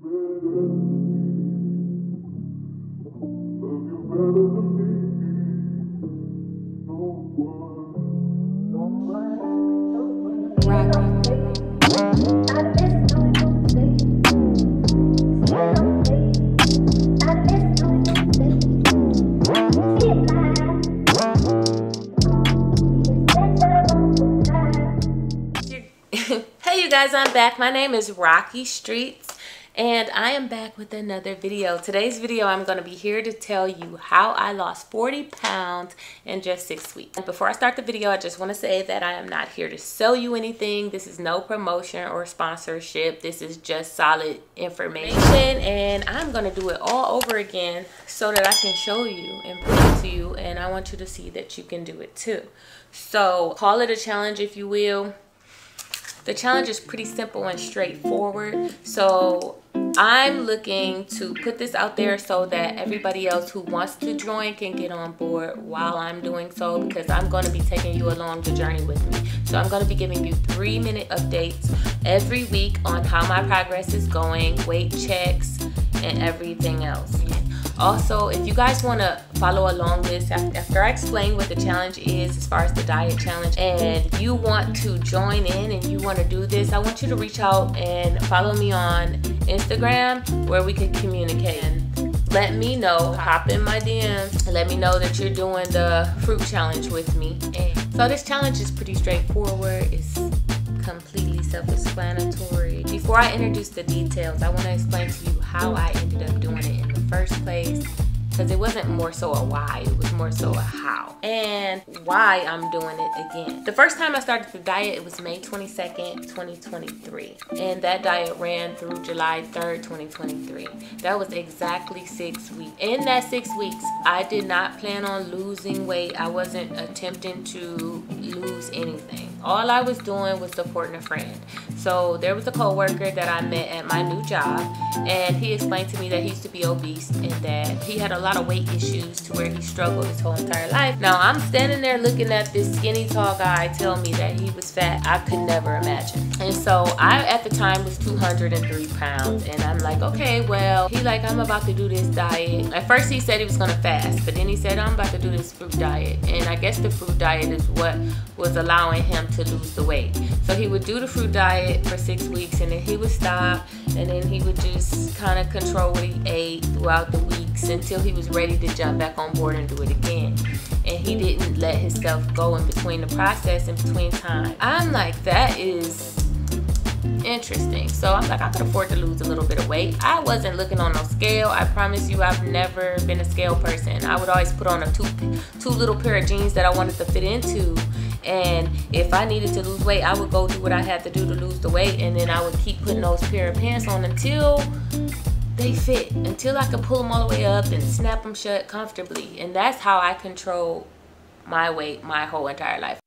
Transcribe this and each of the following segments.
Hey you guys, I'm back. My name is Rocky Streets and I am back with another video. Today's video, I'm going to be here to tell you how I lost 40 pounds in just 6 weeks. Before I start the video, I just want to say that I am not here to sell you anything. This is no promotion or sponsorship. This is just solid information, and I'm going to do it all over again so that I can show you and prove it to you, and I want you to see that you can do it too. So call it a challenge if you will. The challenge is pretty simple and straightforward. So I'm looking to put this out there so that everybody else who wants to join can get on board while I'm doing so, because I'm going to be taking you along the journey with me. So I'm going to be giving you 3-minute updates every week on how my progress is going, weight checks, and everything else. Also, if you guys want to follow along this after I explain what the challenge is as far as the diet challenge, and you want to join in and you want to do this, I want you to reach out and follow me on Instagram where we can communicate. And let me know, hop in my DMs, let me know that you're doing the fruit challenge with me. And so this challenge is pretty straightforward. It's completely self-explanatory. Before I introduce the details, I want to explain to you how I ended up doing it in the first place, because it wasn't more so a why, it was more so a how and why I'm doing it again. The first time I started the diet, it was May 22nd, 2023, and that diet ran through July 3rd, 2023. That was exactly 6 weeks. In that 6 weeks, I did not plan on losing weight. I wasn't attempting to lose anything. All I was doing was supporting a friend. So there was a co-worker that I met at my new job, and he explained to me that he used to be obese and that he had a lot of weight issues to where he struggled his whole entire life. Now I'm standing there looking at this skinny tall guy tell me that he was fat. I could never imagine. And so I at the time was 203 pounds, and I'm like, okay, well, he like, I'm about to do this diet. At first he said he was gonna fast, but then he said, I'm about to do this fruit diet, and I guess the fruit diet is what was allowing him to lose the weight. So he would do the fruit diet for 6 weeks, and then he would stop, and then he would just kind of control what he ate throughout the weeks until he was ready to jump back on board and do it again. And he didn't let himself go in between the process, in between time. I'm like, that is interesting. So I'm like, I could afford to lose a little bit of weight. I wasn't looking on no scale. I promise you, I've never been a scale person. I would always put on a two little pair of jeans that I wanted to fit into, and if I needed to lose weight, I would go do what I had to do to lose the weight, and then I would keep putting those pair of pants on until they fit, until I could pull them all the way up and snap them shut comfortably. And that's how I control my weight my whole entire life.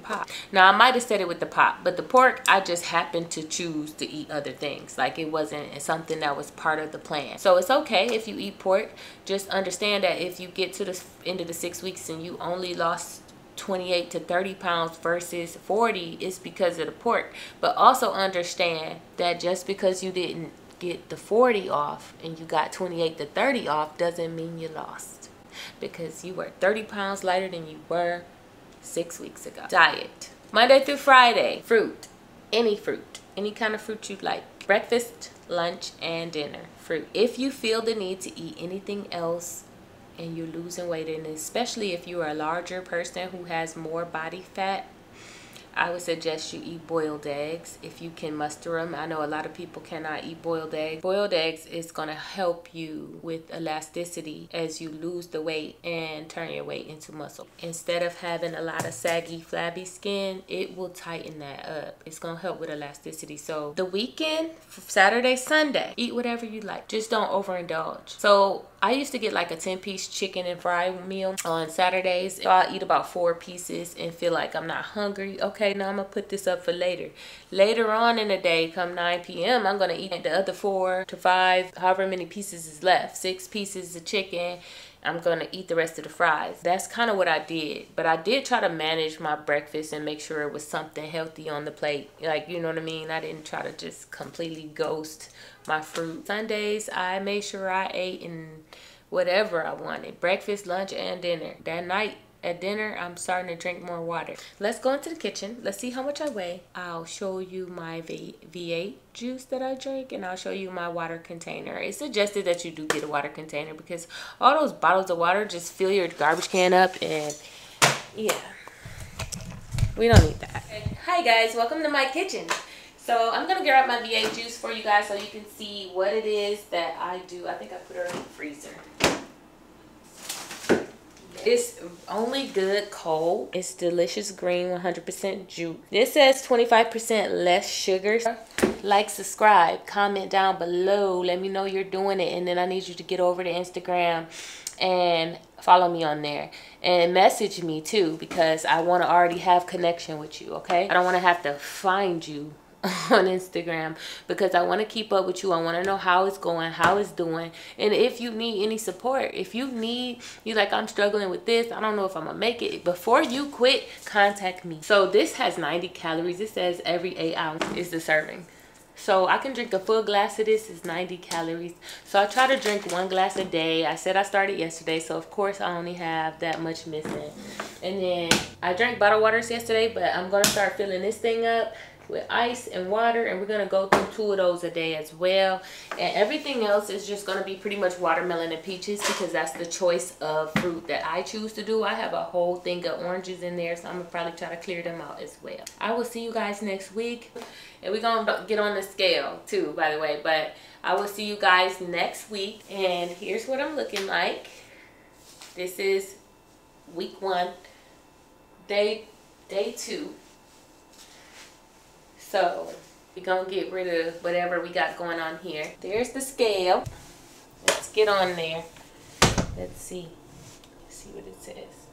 pop. Now, I might have said it with the pop, but the pork, I just happened to choose to eat other things. Like, it wasn't something that was part of the plan. So it's okay if you eat pork. Just understand that if you get to the end of the 6 weeks and you only lost 28 to 30 pounds versus 40, it's because of the pork. But also understand that just because you didn't get the 40 off and you got 28 to 30 off doesn't mean you lost, because you were 30 pounds lighter than you were 6 weeks ago. Diet. Monday through Friday, fruit, any kind of fruit you like. Breakfast, lunch, and dinner, fruit. If you feel the need to eat anything else and you're losing weight, and especially if you're a larger person who has more body fat, I would suggest you eat boiled eggs if you can muster them. I know a lot of people cannot eat boiled eggs. Boiled eggs is going to help you with elasticity as you lose the weight and turn your weight into muscle. Instead of having a lot of saggy, flabby skin, it will tighten that up. It's going to help with elasticity. So the weekend, Saturday, Sunday, eat whatever you like. Just don't overindulge. So I used to get like a 10-piece chicken and fry meal on Saturdays. So I'll eat about 4 pieces and feel like I'm not hungry. Okay, now I'm gonna put this up for later. Later on in the day, come 9 p.m., I'm gonna eat the other 4 to 5, however many pieces is left. 6 pieces of chicken. I'm gonna eat the rest of the fries. That's kind of what I did. But I did try to manage my breakfast and make sure it was something healthy on the plate. Like, you know what I mean? I didn't try to just completely ghost my fruit. Sundays, I made sure I ate and whatever I wanted. Breakfast, lunch, and dinner. That night at dinner, I'm starting to drink more water. Let's go into the kitchen. Let's see how much I weigh. I'll show you my V8 juice that I drink, and I'll show you my water container. It's suggested that you do get a water container because all those bottles of water just fill your garbage can up, and yeah, we don't need that. Okay. Hi guys, welcome to my kitchen. So I'm gonna grab my V8 juice for you guys so you can see what it is that I do. I think I put her in the freezer. It's only good cold. It's delicious green, 100% juice. This says 25% less sugar. Like, subscribe, comment down below. Let me know you're doing it. And then I need you to get over to Instagram and follow me on there. And message me too, because I want to already have connection with you, okay? I don't want to have to find you on Instagram, because I want to keep up with you. I want to know how it's going, how it's doing, and if you need any support. If you like, I'm struggling with this, I don't know if I'm gonna make it, before you quit, contact me. So this has 90 calories. It says every 8 ounces is the serving. So I can drink a full glass of this. Is 90 calories. So I try to drink 1 glass a day. I said I started yesterday, so of course I only have that much missing. And then I drank bottled waters yesterday, but I'm gonna start filling this thing up with ice and water, and we're gonna go through 2 of those a day as well. And everything else is just gonna be pretty much watermelon and peaches, because that's the choice of fruit that I choose to do. I have a whole thing of oranges in there, so I'm gonna probably try to clear them out as well. I will see you guys next week, and we're gonna get on the scale too, by the way. But I will see you guys next week, and here's what I'm looking like. This is week 1, day 2. So we're gonna get rid of whatever we got going on here. There's the scale. Let's get on there. Let's see. Let's see what it says.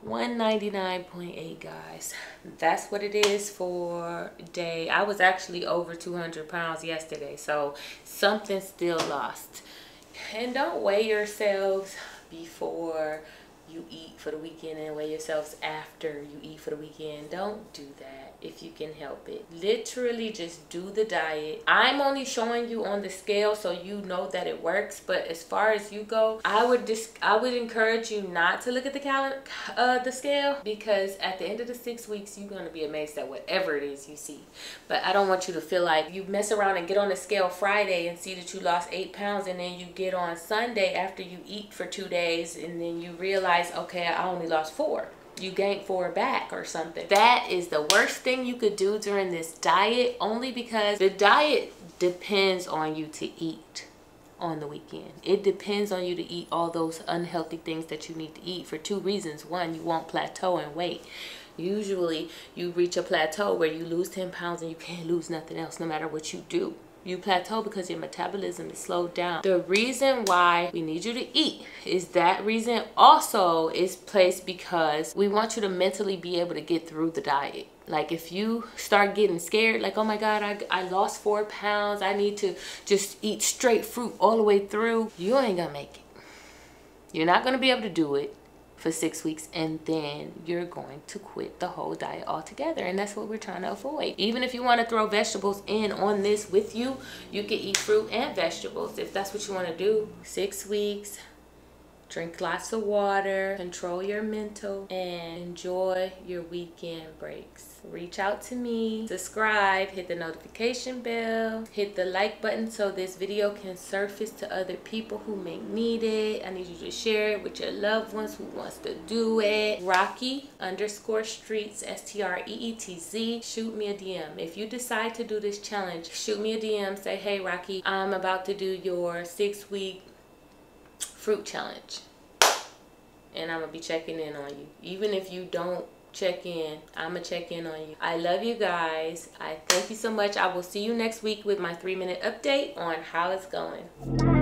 199.8, guys. That's what it is for day. I was actually over 200 pounds yesterday, so something still lost. And don't weigh yourselves before you eat for the weekend and weigh yourselves after you eat for the weekend. Don't do that if you can help it. Literally just do the diet. I'm only showing you on the scale so you know that it works, but as far as you go, I would encourage you not to look at the scale, because at the end of the 6 weeks you're going to be amazed at whatever it is you see. But I don't want you to feel like you mess around and get on the scale Friday and see that you lost 8 pounds, and then you get on Sunday after you eat for 2 days and then you realize, okay, I only lost 4. You gained 4 back or something. That is the worst thing you could do during this diet, only because the diet depends on you to eat on the weekend. It depends on you to eat all those unhealthy things that you need to eat for 2 reasons. One, you won't plateau in weight. Usually you reach a plateau where you lose 10 pounds and you can't lose nothing else no matter what you do. You plateau because your metabolism is slowed down. The reason why we need you to eat is that reason also is placed because we want you to mentally be able to get through the diet. Like if you start getting scared, like, oh my God, I lost 4 pounds, I need to just eat straight fruit all the way through, you ain't gonna make it. You're not gonna be able to do it for 6 weeks, and then you're going to quit the whole diet altogether, and that's what we're trying to avoid. Even if you want to throw vegetables in on this with you, you can eat fruit and vegetables if that's what you want to do. 6 weeks, drink lots of water, control your mental, and enjoy your weekend breaks. Reach out to me, subscribe, hit the notification bell, hit the like button so this video can surface to other people who may need it. I need you to share it with your loved ones who wants to do it. Rocky_Streets, STREETZ. Shoot me a DM. If you decide to do this challenge, shoot me a DM. Say, hey Rocky, I'm about to do your 6-week fruit challenge, and I'm gonna be checking in on you. Even if you don't check in, I'm gonna check in on you. I love you guys. I thank you so much. I will see you next week with my 3-minute update on how it's going.